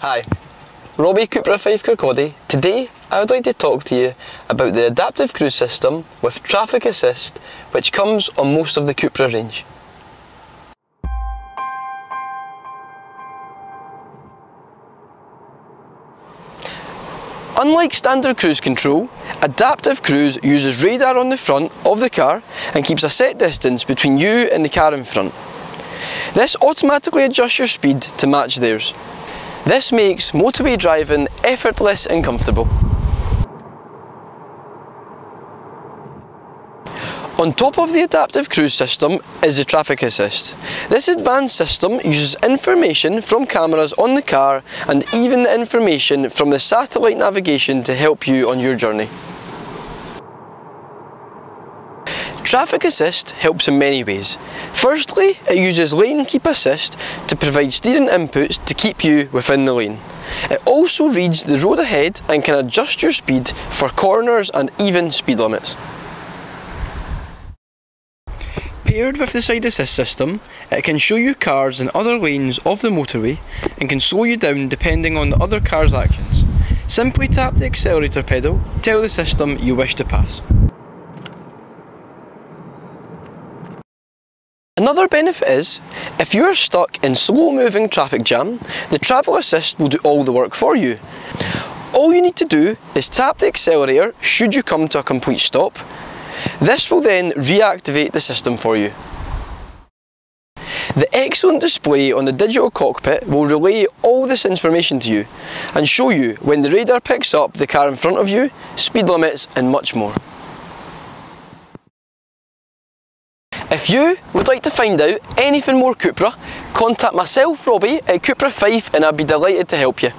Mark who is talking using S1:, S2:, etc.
S1: Hi, Robbie, CUPRA Fife Kirkcaldy. Today I would like to talk to you about the adaptive cruise system with traffic assist which comes on most of the CUPRA range. Unlike standard cruise control, adaptive cruise uses radar on the front of the car and keeps a set distance between you and the car in front. This automatically adjusts your speed to match theirs. This makes motorway driving effortless and comfortable. On top of the adaptive cruise system is the traffic assist. This advanced system uses information from cameras on the car and even the information from the satellite navigation to help you on your journey. Traffic assist helps in many ways. Firstly, it uses lane keep assist to provide steering inputs to keep you within the lane. It also reads the road ahead and can adjust your speed for corners and even speed limits. Paired with the side assist system, it can show you cars in other lanes of the motorway and can slow you down depending on the other car's actions. Simply tap the accelerator pedal, tell the system you wish to pass. Another benefit is, if you are stuck in slow-moving traffic jam, the travel assist will do all the work for you. All you need to do is tap the accelerator should you come to a complete stop. This will then reactivate the system for you. The excellent display on the digital cockpit will relay all this information to you and show you when the radar picks up the car in front of you, speed limits and much more. If you would like to find out anything more CUPRA, contact myself, Robbie, at CUPRA Fife, and I'd be delighted to help you.